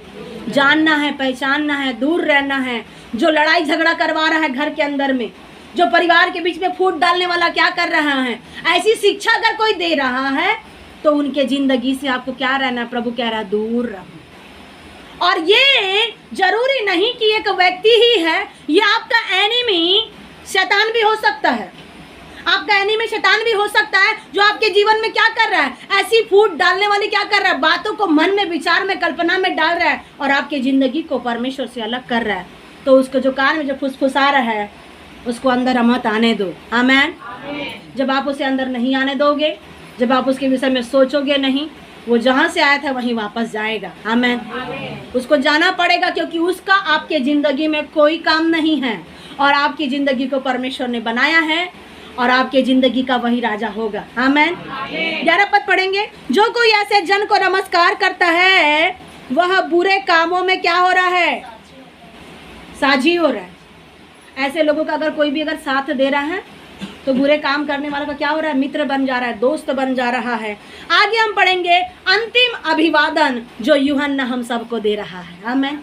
जानना है, पहचानना है, दूर रहना है। जो लड़ाई झगड़ा करवा रहा है घर के अंदर में, जो परिवार के बीच में फूट डालने वाला क्या कर रहा है, ऐसी शिक्षा अगर कोई दे रहा है तो उनके जिंदगी से आपको क्या रहना, प्रभु कह रहा है दूर रहो। और ये जरूरी नहीं कि एक व्यक्ति ही है, ये आपका एनिमी शैतान भी हो सकता है। आपका एनिमी शैतान भी हो सकता है जो आपके जीवन में क्या कर रहा है, ऐसी फूट डालने वाली क्या कर रहा है, बातों को मन में, विचार में, कल्पना में डाल रहा है और आपकी जिंदगी को परमेश्वर से अलग कर रहा है। तो उसको जो कान में जो फुसफुसा रहा है उसको अंदर मत आने दो। आमेन। जब आप उसे अंदर नहीं आने दोगे, जब आप उसके विषय में सोचोगे नहीं, वो जहाँ से आया था वहीं वापस जाएगा। आमेन। उसको जाना पड़ेगा क्योंकि उसका आपके जिंदगी में कोई काम नहीं है और आपकी जिंदगी को परमेश्वर ने बनाया है और आपके जिंदगी का वही राजा होगा। आमेन। 11 पद पढ़ेंगे। जो कोई ऐसे जन को नमस्कार करता है वह बुरे कामों में क्या हो रहा है, साझी हो रहा है। ऐसे लोगों का अगर कोई भी अगर साथ दे रहा है तो बुरे काम करने वाला का क्या हो रहा है, मित्र बन जा रहा है, दोस्त बन जा रहा है। आगे हम पढ़ेंगे अंतिम अभिवादन जो यूहन्ना हम सबको दे रहा है। आमेन।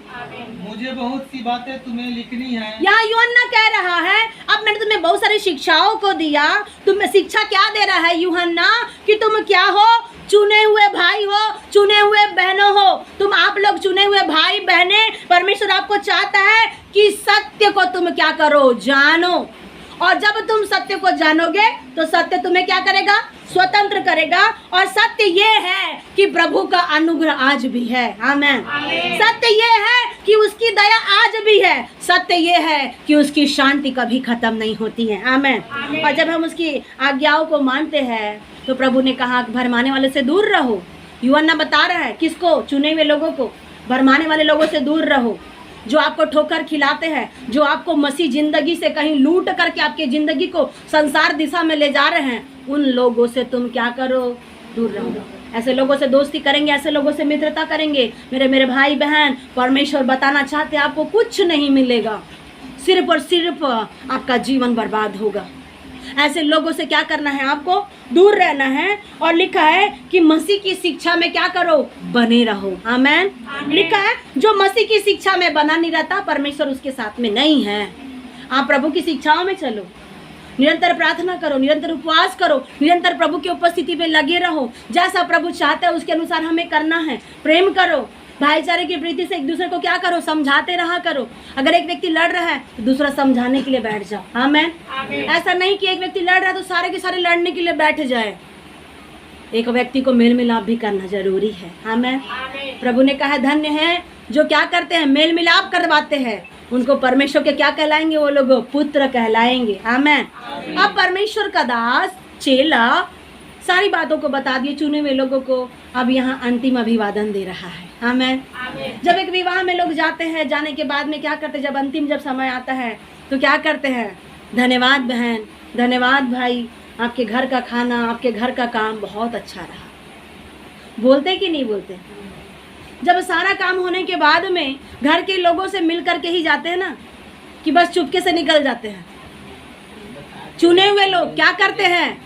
मुझे बहुत सी बातें तुम्हें लिखनी है। यहाँ यूहन्ना कह रहा है अब मैंने तुम्हें बहुत सारी शिक्षाओं को दिया, तुम्हें शिक्षा क्या दे रहा है यूहन्ना कि तुम क्या हो, चुने हुए भाई हो, चुने हुए बहनों हो। तुम आप लोग चुने हुए भाई बहने, परमेश्वर आपको चाहता है कि सत्य को तुम क्या करो, जानो। और जब तुम सत्य को जानोगे तो सत्य तुम्हें क्या करेगा, स्वतंत्र करेगा। और सत्य ये है कि प्रभु का अनुग्रह आज भी है। आमेन। सत्य ये है कि उसकी दया आज भी है। सत्य ये है कि उसकी शांति कभी खत्म नहीं होती है। आमेन। और जब हम उसकी आज्ञाओं को मानते हैं तो प्रभु ने कहा भरमाने वाले से दूर रहो। यूहन्ना बता रहा है किसको, चुने हुए लोगों को, भरमाने वाले लोगों से दूर रहो, जो आपको ठोकर खिलाते हैं, जो आपको मसीह जिंदगी से कहीं लूट करके आपके जिंदगी को संसार दिशा में ले जा रहे हैं। उन लोगों से तुम क्या करो, दूर रहो। ऐसे लोगों से दोस्ती करेंगे, ऐसे लोगों से मित्रता करेंगे, मेरे भाई बहन, परमेश्वर बताना चाहते हैं आपको कुछ नहीं मिलेगा, सिर्फ और सिर्फ आपका जीवन बर्बाद होगा। ऐसे लोगों से क्या करना है, आपको दूर रहना है। और लिखा है कि मसीह की शिक्षा में क्या करो, बने रहो। आमेन। लिखा है जो मसीह की शिक्षा में बना नहीं रहता परमेश्वर उसके साथ में नहीं है। आप प्रभु की शिक्षाओं में चलो, निरंतर प्रार्थना करो, निरंतर उपवास करो, निरंतर प्रभु की उपस्थिति में लगे रहो। जैसा प्रभु चाहता है उसके अनुसार हमें करना है। प्रेम करो, भाईचारे की प्रीति से एक दूसरे को क्या करो, समझाते रहा करो। अगर एक व्यक्ति लड़ रहा है तो दूसरा समझाने के लिए बैठ जाओ। आमेन। ऐसा नहीं कि एक व्यक्ति लड़ रहा है तो सारे के सारे लड़ने के लिए बैठ जाए। एक व्यक्ति को मेल मिलाप भी करना जरूरी है। आमेन। प्रभु ने कहा धन्य है जो क्या करते हैं, मेल मिलाप करवाते हैं, उनको परमेश्वर के क्या कहलाएंगे, वो लोग पुत्र कहलाएंगे। आमेन। अब परमेश्वर का दास, चेला सारी बातों को बता दिए चुने हुए लोगों को। अब यहाँ अंतिम अभिवादन दे रहा है। आमेन। जब एक विवाह में लोग जाते हैं, जाने के बाद में क्या करते हैं, जब अंतिम जब समय आता है तो क्या करते हैं, धन्यवाद बहन, धन्यवाद भाई, आपके घर का खाना, आपके घर का काम बहुत अच्छा रहा। बोलते कि नहीं बोलते? जब सारा काम होने के बाद में घर के लोगों से मिल करके ही जाते हैं ना, कि बस चुपके से निकल जाते हैं। चुने हुए लोग क्या करते हैं,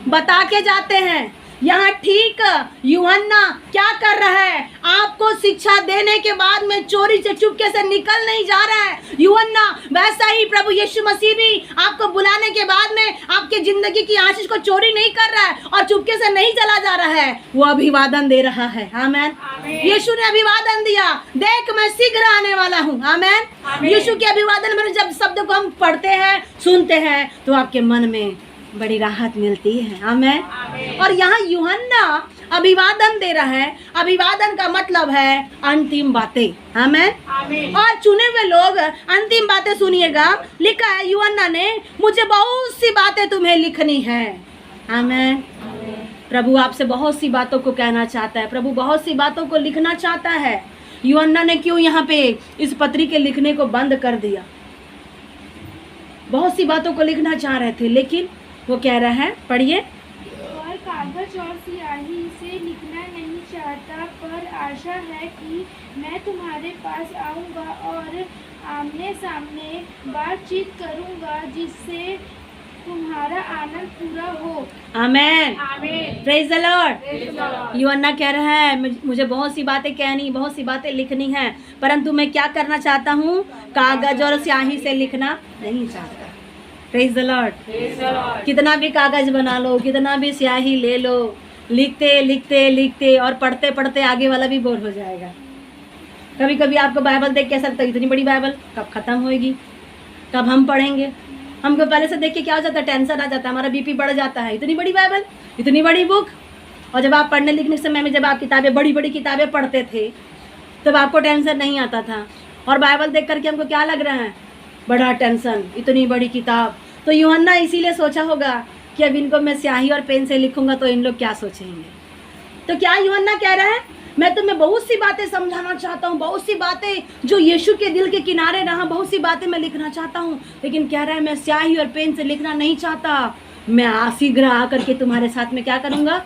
बता के जाते हैं। यहाँ ठीक यूहन्ना क्या कर रहा है, आपको शिक्षा देने के बाद में चोरी से चुपके से निकल नहीं जा रहा है। यूहन्ना वैसा ही प्रभु यीशु मसीह भी आपको बुलाने के बाद में आपके जिंदगी की आशीष को चोरी नहीं कर रहा है और चुपके से नहीं चला जा रहा है, वो अभिवादन दे रहा है। आमेन। यीशु ने अभिवादन दिया, देख मैं शीघ्र आने वाला हूँ। आमेन। यीशु के अभिवादन में जब शब्द को हम पढ़ते हैं, सुनते हैं तो आपके मन में बड़ी राहत मिलती है। आमेन। और यहाँ यूहन्ना अभिवादन दे रहा है। अभिवादन का मतलब है अंतिम बातें। आमेन। और चुने हुए लोग अंतिम बातें सुनिएगा। लिखा है यूहन्ना ने, मुझे बहुत सी बातें तुम्हें लिखनी है। आमेन। प्रभु आपसे बहुत सी बातों को कहना चाहता है, प्रभु बहुत सी बातों को लिखना चाहता है। यूहन्ना ने क्यों यहाँ पे इस पत्री के लिखने को बंद कर दिया? बहुत सी बातों को लिखना चाह रहे थे, लेकिन वो कह रहा है, पढ़िए। और कागज और स्याही से लिखना नहीं चाहता, पर आशा है कि मैं तुम्हारे पास आऊंगा और आमने सामने बातचीत करूंगा, जिससे तुम्हारा आनंद पूरा हो। आमेन। Praise the lord. यूहन्ना कह रहा है मुझे बहुत सी बातें कहनी, बहुत सी बातें लिखनी है, परंतु मैं क्या करना चाहता हूँ, कागज और स्याही से लिखना नहीं चाहता। Praise the Lord. कितना भी कागज बना लो, कितना भी स्याही ले लो, लिखते लिखते लिखते और पढ़ते पढ़ते आगे वाला भी बोर हो जाएगा। कभी कभी आपको बाइबल देख के ऐसा लगता है इतनी बड़ी बाइबल कब ख़त्म होएगी, कब हम पढ़ेंगे। हमको पहले से देख के क्या हो जाता है, टेंशन आ जाता है, हमारा बीपी बढ़ जाता है। इतनी बड़ी बाइबल, इतनी बड़ी बुक। और जब आप पढ़ने लिखने के समय में जब आप किताबें, बड़ी बड़ी किताबें पढ़ते थे, तब आपको टेंशन नहीं आता था। और बाइबल देख करके हमको क्या लग रहा है, बड़ा टेंशन, इतनी बड़ी किताब। तो यूहन्ना इसीलिए सोचा होगा कि अब इनको मैं स्याही और पेन से लिखूंगा तो इन लोग क्या सोचेंगे। तो क्या यूहन्ना कह रहा है, मैं तुम्हें बहुत सी बातें समझाना चाहता हूँ, बहुत सी बातें जो यीशु के दिल के किनारे रहा, बहुत सी बातें मैं लिखना चाहता हूँ, लेकिन कह रहा है मैं स्याही और पेन से लिखना नहीं चाहता। मैं शीघ्र आकर के तुम्हारे साथ में क्या करूँगा,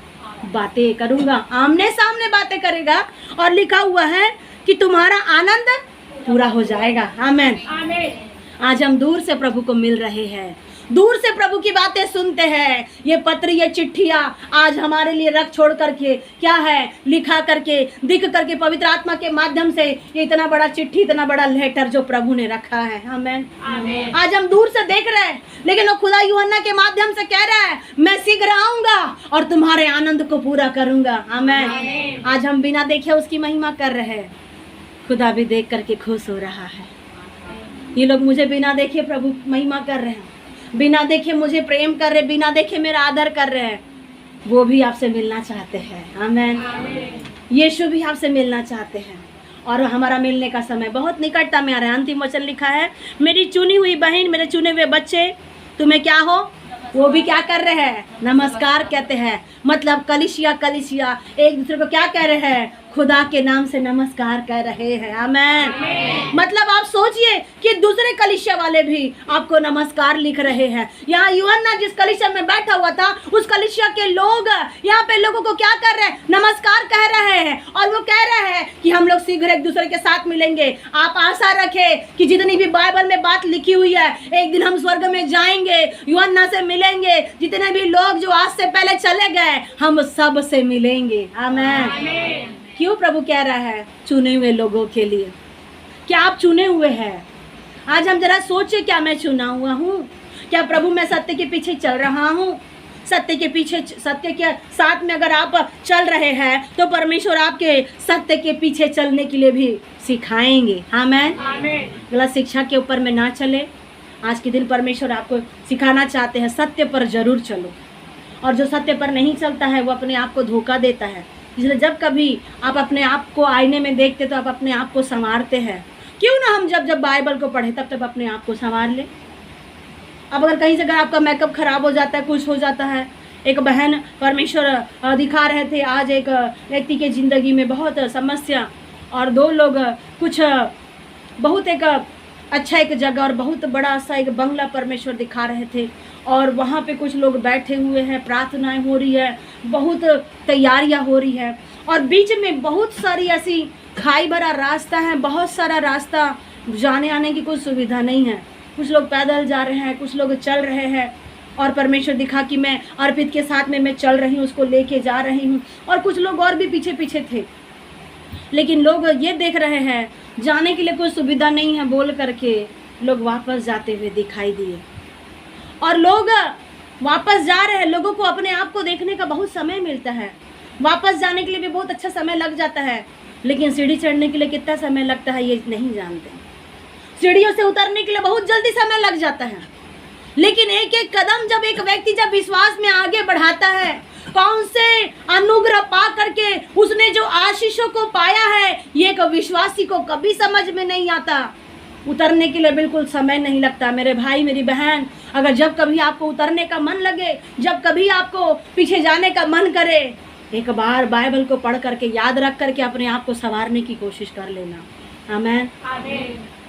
बातें करूँगा, आमने सामने बातें करेगा। और लिखा हुआ है कि तुम्हारा आनंद पूरा हो जाएगा। आमीन। आज हम दूर से प्रभु को मिल रहे हैं, दूर से प्रभु की बातें सुनते हैं। ये पत्र, ये चिट्ठियाँ आज हमारे लिए रख छोड़ करके क्या है, लिखा करके, दिख करके, पवित्र आत्मा के माध्यम से ये इतना बड़ा चिट्ठी, इतना बड़ा लेटर जो प्रभु ने रखा है। आमीन। आज हम दूर से देख रहे हैं, लेकिन वो खुदा यूहन्ना के माध्यम से कह रहा है मैं शीघ्र आऊंगा और तुम्हारे आनंद को पूरा करूंगा। आमीन। आज हम बिना देखे उसकी महिमा कर रहे हैं, खुदा भी देख करके खुश हो रहा है। ये लोग मुझे बिना देखे प्रभु महिमा कर रहे हैं, बिना देखे मुझे प्रेम कर रहे, बिना देखे मेरा आदर कर रहे हैं। वो भी आपसे मिलना चाहते हैं। आमीन। यीशु भी आपसे मिलना चाहते हैं और हमारा मिलने का समय बहुत निकटता में आ रहा है। अंतिम वचन लिखा है, मेरी चुनी हुई बहन, मेरे चुने हुए बच्चे, तुम्हें क्या हो, वो भी क्या कर रहे हैं, नमस्कार कहते हैं। मतलब कलीसिया कलीसिया एक दूसरे को क्या कह रहे हैं, खुदा के नाम से नमस्कार कर रहे हैं। आमीन। मतलब आप सोचिए कि दूसरे कलीसिया वाले भी आपको नमस्कार लिख रहे हैं। यहाँ यूहन्ना जिस कलीसिया में बैठा हुआ था, उस कलीसिया के लोग यहाँ पे लोगों को क्या कर रहे हैं, नमस्कार कह रहे हैं। और वो कह रहे हैं कि हम लोग शीघ्र एक दूसरे के साथ मिलेंगे। आप आशा रखें कि जितनी भी बाइबल में बात लिखी हुई है, एक दिन हम स्वर्ग में जाएंगे, यूहन्ना से मिलेंगे। जितने भी लोग जो आज से पहले चले गए, हम सब से मिलेंगे। आमीन। क्यों प्रभु कह रहा है, चुने हुए लोगों के लिए। क्या आप चुने हुए हैं? आज हम जरा सोचे, क्या मैं चुना हुआ हूँ? क्या प्रभु मैं सत्य के पीछे चल रहा हूँ? सत्य के पीछे, सत्य के साथ में अगर आप चल रहे हैं तो परमेश्वर आपके सत्य के पीछे चलने के लिए भी सिखाएंगे। आमीन। गलत शिक्षा के ऊपर में ना चले। आज के दिन परमेश्वर आपको सिखाना चाहते हैं, सत्य पर जरूर चलो। और जो सत्य पर नहीं चलता है वो अपने आप को धोखा देता है। इसलिए जब कभी आप अपने आप को आईने में देखते तो आप अपने आप को संवारते हैं। क्यों ना हम जब बाइबल को पढ़े तब अपने आप को संवार ले। अब अगर कहीं से अगर आपका मेकअप खराब हो जाता है, कुछ हो जाता है। एक बहन परमेश्वर दिखा रहे थे, आज एक व्यक्ति के ज़िंदगी में बहुत समस्या, और दो लोग कुछ बहुत एक अच्छा एक जगह और बहुत बड़ा सा एक बंगला परमेश्वर दिखा रहे थे। और वहाँ पे कुछ लोग बैठे हुए हैं, प्रार्थनाएं हो रही है, बहुत तैयारियां हो रही है, और बीच में बहुत सारी ऐसी खाई भरा रास्ता है, बहुत सारा रास्ता, जाने आने की कोई सुविधा नहीं है। कुछ लोग पैदल जा रहे हैं, कुछ लोग चल रहे हैं। और परमेश्वर दिखा कि मैं अर्पित के साथ में मैं चल रही हूँ, उसको लेके जा रही हूँ। और कुछ लोग और भी पीछे पीछे थे, लेकिन लोग ये देख रहे हैं जाने के लिए कोई सुविधा नहीं है बोल करके लोग वापस जाते हुए दिखाई दिए। और लोग वापस जा रहे हैं, लोगों को अपने आप को देखने का बहुत समय मिलता है। वापस जाने के लिए भी बहुत अच्छा समय लग जाता है, लेकिन सीढ़ी चढ़ने के लिए कितना समय लगता है ये नहीं जानते। सीढ़ियों से उतरने के लिए बहुत जल्दी समय लग जाता है, लेकिन एक एक कदम जब एक व्यक्ति जब विश्वास में आगे बढ़ाता है, कौन से अनुग्रह पा करके उसने जो आशीषों को पाया है, ये एक विश्वासी को कभी समझ में नहीं आता। उतरने के लिए बिल्कुल समय नहीं लगता। मेरे भाई मेरी बहन, अगर जब कभी आपको उतरने का मन लगे, जब कभी आपको पीछे जाने का मन करे, एक बार बाइबल को पढ़ करके याद रख करके अपने आप को संवारने की कोशिश कर लेना। आमीन।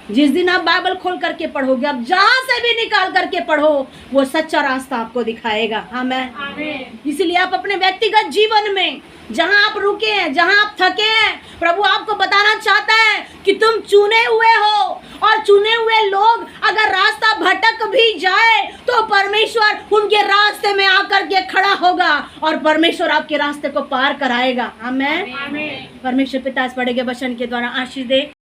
जिस दिन आप बाइबल खोल करके पढ़ोगे, आप जहाँ से भी निकाल करके पढ़ो, वो सच्चा रास्ता आपको दिखाएगा। आमीन। इसलिए आप अपने व्यक्तिगत जीवन में जहाँ आप रुके हैं, जहाँ आप थके हैं, प्रभु आपको बताना चाहता है कि तुम चुने हुए हो। और चुने हुए लोग अगर रास्ता भटक भी जाए तो परमेश्वर उनके रास्ते में आकर के खड़ा होगा और परमेश्वर आपके रास्ते को पार कराएगा। आमीन। परमेश्वर पिता इस पढ़े गए वचन के द्वारा आशीष दे।